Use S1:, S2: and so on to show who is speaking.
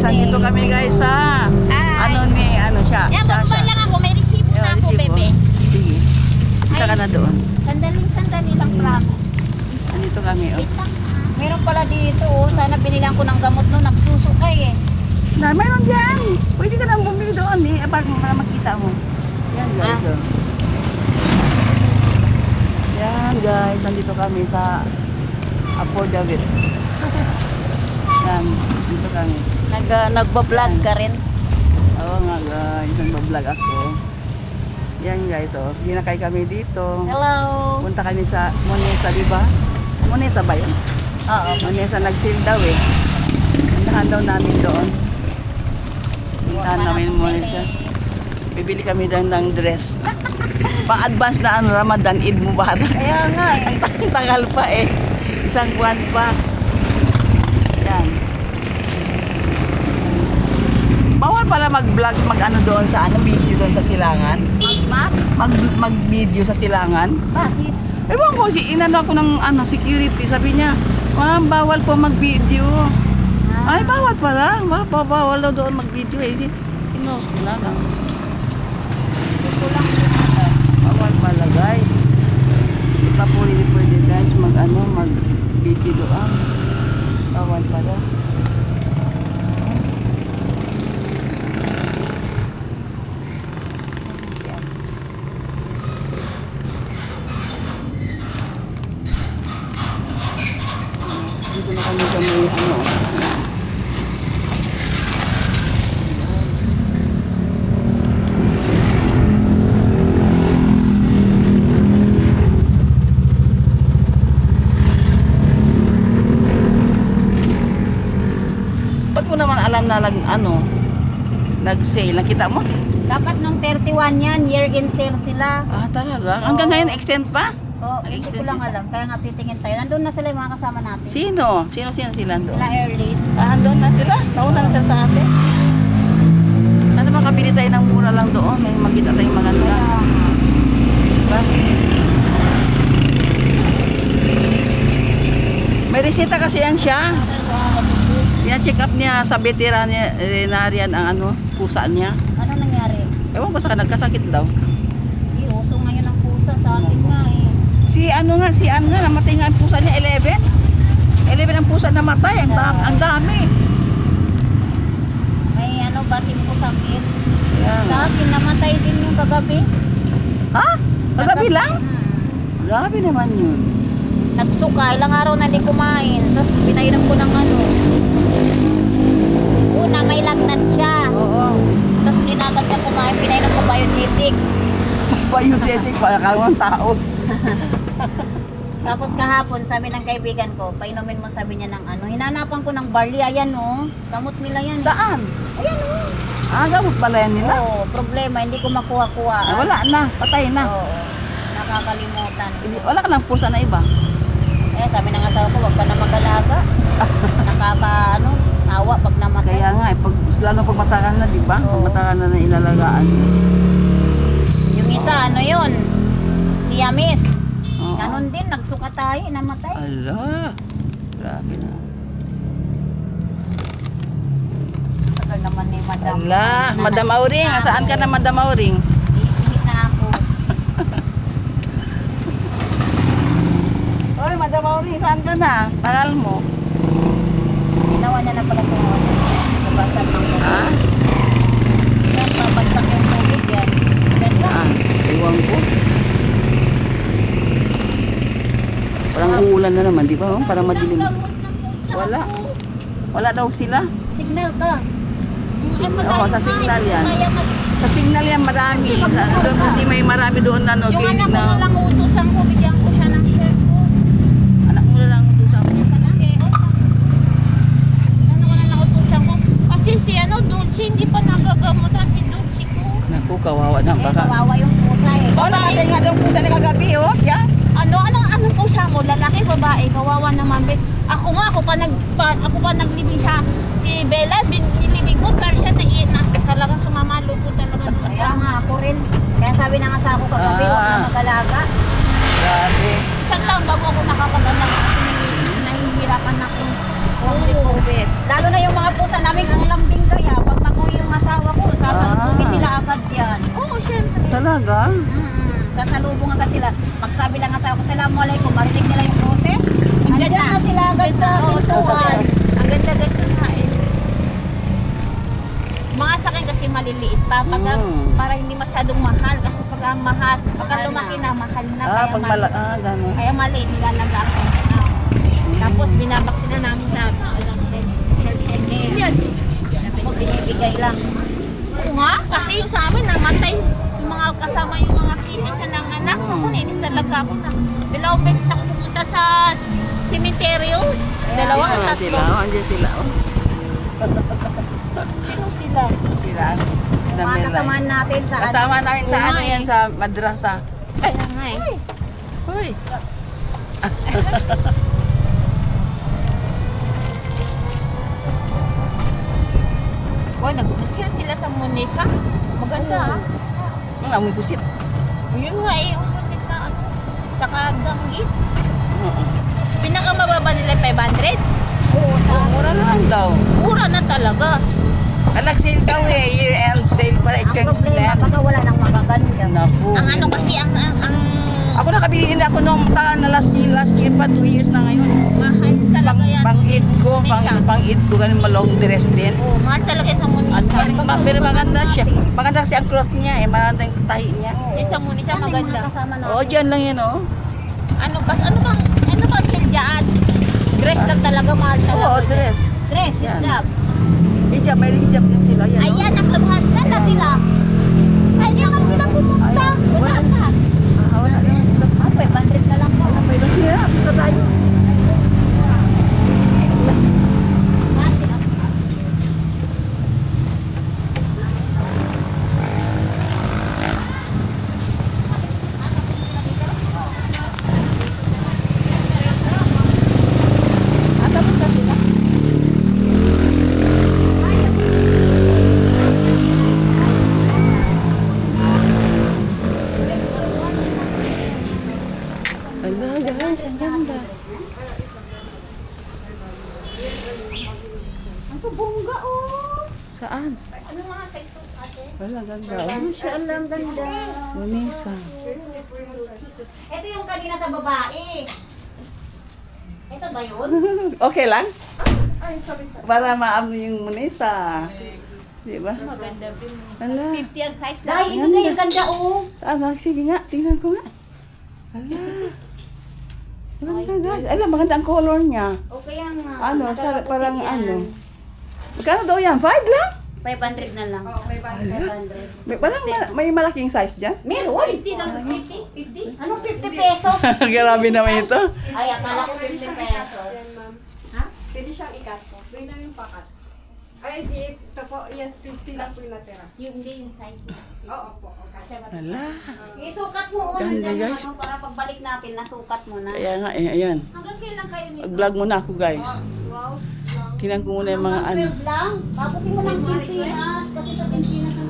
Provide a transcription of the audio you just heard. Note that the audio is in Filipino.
S1: Nandito kami guys sa ano siya.
S2: Yan, bababa lang ako. May resibo na ako,
S1: resibo.
S2: bebe.
S1: Sige. Isa ka na doon.
S2: Sandali lang, Pramo.
S1: Nandito kami, oh.
S2: Wait lang. Meron pala dito, oh. Sana binilang ko ng gamot no. Nagsusukay eh.
S1: Na, mayroon dyan. Pwede ka nang bumili doon eh. Para makita mo. Yan guys, oh. Yan guys, nandito kami sa Apo David. Yan, dito kami.
S2: Nagbablog ka rin.
S1: Oo nga guys, nagbablog ako. Yan guys, oh. Sinakay kami dito.
S2: Hello.
S1: Punta kami sa Monesa, di ba? Monesa ba yun?
S2: Oo.
S1: Monesa nag-sale daw eh. Puntahan daw namin doon. Puntahan namin Monesa. Bibili kami daw ng dress. Pang-advance na Ramadan, Eid Mubarak.
S2: Kaya nga eh.
S1: Ang tagal pa eh. Isang buwan pa. Yan. Bawal pala mag-vlog, mag-ano doon sa video doon sa silangan.
S2: Map?
S1: Mag-video sa silangan.
S2: Bakit?
S1: Ewan ko, inano ako ng security. Sabi niya, ma'am, bawal po mag-video. Ay, bawal pala. Bawal daw doon mag-video eh. Inos ko na lang.
S2: Ito lang.
S1: Bawal pala guys. Di pa po pwede guys mag-video doon. Bawal pala. Dito na kami sa may Ba't mo naman alam na nag-sale? Nakita mo?
S2: Dapat nung 31 yan, year-in sale sila.
S1: Ah, talaga? Hanggang ngayon extend pa?
S2: Oh, hindi ko lang alam. Kaya nga titingin tayo. Nandun na sila yung mga kasama natin.
S1: Sino? Sino sila doon?
S2: Sila Erlyn.
S1: Ah, doon na sila? Nauna na sila sa atin? Sana makabili tayo ng mura lang doon. May makita tayong maganda. Diba? May reseta kasi yan siya. Pina-check up niya sa veterinarian ang pusa niya.
S2: Ano nangyari?
S1: Ewan ko sa nagkasakit daw.
S2: Uso ngayon ang pusa sa atin nga eh.
S1: Si Ann nga, namatay nga ang pusa niya, 11. 11 ang pusa namatay, ang dami.
S2: May bating po sakit.
S1: Yan.
S2: Sa akin, namatay din yung kagabi.
S1: Ha? Kagabi lang?
S2: Hmm.
S1: Grabe naman yun.
S2: Nagsuka, ilang araw na hindi kumain. Tapos pinairam ko ng una, may lagnat siya.
S1: Oo.
S2: Tapos hindi na agad siya kumain. Pinairam ko biogesic.
S1: Payusesik pa, kalawang tao.
S2: Tapos kahapon, sabi ng kaibigan ko, painumin mo, sabi niya ng hinanapan ko ng barley. Ayan gamot nila yan.
S1: Saan?
S2: Ayan
S1: Ah, gamot pala yan nila?
S2: Oo, problema, hindi ko makuha-kuha.
S1: Ah, wala na, patay na.
S2: Oo, nakakalimutan.
S1: Wala ka ng pusa na iba?
S2: Sabi ng asawa ko, wag ka na mag-alaga. Awa pag namatay.
S1: Kaya nga, lalo pag matakan na, di ba? Pag matakan na ilalagaan.
S2: Yung isa, yun? Siamese.
S1: Oo.
S2: Ganon din, nagsuka tayo, namatay.
S1: Ala, grabe na.
S2: Tagal naman ni Madam.
S1: Ala, Madam Auring, saan ka na Madam Auring?
S2: Iihi na ako.
S1: Hoy, Madam Auring, saan ka na? Tagal mo.
S2: Ginawa niya na pala kung nabasag ng tubig.
S1: Ha?
S2: Yan, babagsak yung tubig yan. Yan lang.
S1: Ah, iwan ko. Parang uulan na naman, di ba? Parang madilim. Wala. Wala daw sila.
S2: Signal ka.
S1: Oo, sa signal yan. Sa signal yan marami. Doon kasi may marami doon na
S2: Yung
S1: clinic
S2: anak ko na
S1: na.
S2: lang utusan ko, bigyan ko siya ng shirt ko.
S1: Anak mo na lang utusan mo.
S2: Ano ko na lang utusan ko? Kasi si Dulce, hindi pa nagagamutan si Dulce ko.
S1: Naku, kawawa na baka.
S2: Kawawa yung pusa eh.
S1: Oo, nakatay nga daw pusa na kagabi, oh. Yeah.
S2: Anong pusa mo? Lalaki, babae? Kawawa naman. Ako pa naglibing sa si Bella, nilibing ko, pero siya talagang sumamalo ko talaga doon. Kaya nga ako rin. Kaya sabi ng asawa ko kagabi, huwag na mag-alaga.
S1: Grabe.
S2: Isang taon bago ako nakakagalang kasi nahihirapan na akong COVID. Lalo na yung mga pusa namin, ang lambing
S3: assalamualaikum, marinig nila yung boses. Andiyan na sila agad sa pintuan.
S2: Ang ganda-ganda sa akin. Mga sa akin kasi maliliit pa. Pag, para hindi masyadong mahal. Kasi pag ang mahal, pag lumaki na, mahal na.
S1: Gano'n.
S2: Kaya maliit, nilalaga ko. Tapos binabaksin na namin sa health center. Tapos binibigay lang. Oo nga, kasi yung sa amin namatay. Yung mga kasama yung mga kinis ng anak. Ako nainis talaga ako na. 2 beses ako pumunta sa cementerio. 2 at 3.
S1: Sila, andiyan sila.
S2: Sino sila?
S1: Sila.
S3: Mga kasamahan natin sa
S1: Kasama namin sa
S2: Oo
S1: ano
S2: nga
S1: yan,
S2: eh.
S1: sa madrasa.
S2: Kaya nga eh.
S1: Hoy.
S2: Boy, nag-sale sila sa Monesa. Maganda ah.
S1: Ang amoy pusit.
S2: Yun nga eh, yung pusit na ano. Tsaka danggit. Pinakamababa nila 500.
S3: Oo,
S1: Mura lang daw.
S2: Mura na talaga.
S1: Nag-sale daw eh. Year-end sale para
S3: ang
S1: extension
S3: problema,
S1: plan.
S3: baga wala nang magaganda.
S1: Naku.
S2: Ang ano kasi, ang
S1: Ako nakabili din ako nung taon na last year pa, 2 years na ngayon.
S2: mahal talaga yan.
S1: Pang-id ko,
S2: Monesa.
S1: pang-id ko, ganun long dress din.
S2: Oo, mahal talaga sa
S1: At
S2: Monesa.
S1: pero maganda siya. Maganda kasi ang cloth niya eh, maganda yung tahi niya.
S2: Yung sa Monesa
S3: Saan yung mga
S2: maganda.
S3: kasama natin?
S1: Oo, dyan lang yan oh.
S2: Ano bang sale dyan? Dress lang talaga, mahal talaga.
S1: Oo, dress.
S3: Dress,
S1: Yan.
S3: hijab.
S1: Hijab, may hijab din sila. Yan, oh.
S2: Ayan, nakabahad. Saan na sila? Ay, di naman sila pumunta. Wala pa.
S1: Wala naman sila.
S3: Ah, 500 na lang po.
S1: May lang sila. Punta tayo.
S3: Ah, sila.
S1: Ala, guys, ang ganda.
S3: Ang bongga, oh.
S1: Saan?
S2: Ano mga size to ate?
S1: Wala, ganda. Oh.
S3: Masya Allah, ang ganda.
S1: Monesa.
S3: Ito yung kanina sa babae. Ito ba yun?
S1: Okay lang? Para maam yung Monesa. Di ba?
S2: Maganda din.
S1: Ala.
S2: 50 ang size
S3: Dahil ito na yung ganda, oh.
S1: Ah, sige nga. Tingnan ko nga. Ala. Maganda guys. Ala, maganda ang color niya.
S3: Okay yan nga.
S1: Ano,
S3: Nakakaputi
S1: parang
S3: yan.
S1: ano. Magkano daw yan? 5 lang?
S3: 500 na lang. 500.
S1: May, parang may malaking size dyan?
S3: Meron.
S2: 50 lang, 50.
S3: Anong 50 pesos?
S1: Grabe naman ito.
S3: Ay, akala ko 50 pesos.
S4: Yan, ma'am.
S3: Ha?
S4: Pwede siyang ikat po. Free lang yung pakat. Ay, di, ito po. Yes, 50 lang po yung natira.
S2: Yung hindi yung size na.
S4: Oo po. Okay.
S1: Ala.
S3: Isukat mo, oh.
S1: Ganda,
S3: Nandyan yung
S1: guys.
S3: ano, para pagbalik natin, nasukat mo na.
S1: Kaya nga, ayan.
S2: Hanggang kailan kayo nito?
S1: Mag-vlog muna ako guys.
S4: Wow.
S1: Tingnan ko muna yung mga ano.
S3: Hanggang 12 lang. Babutin mo ng Pilipinas. Kasi sa Pilipinas ang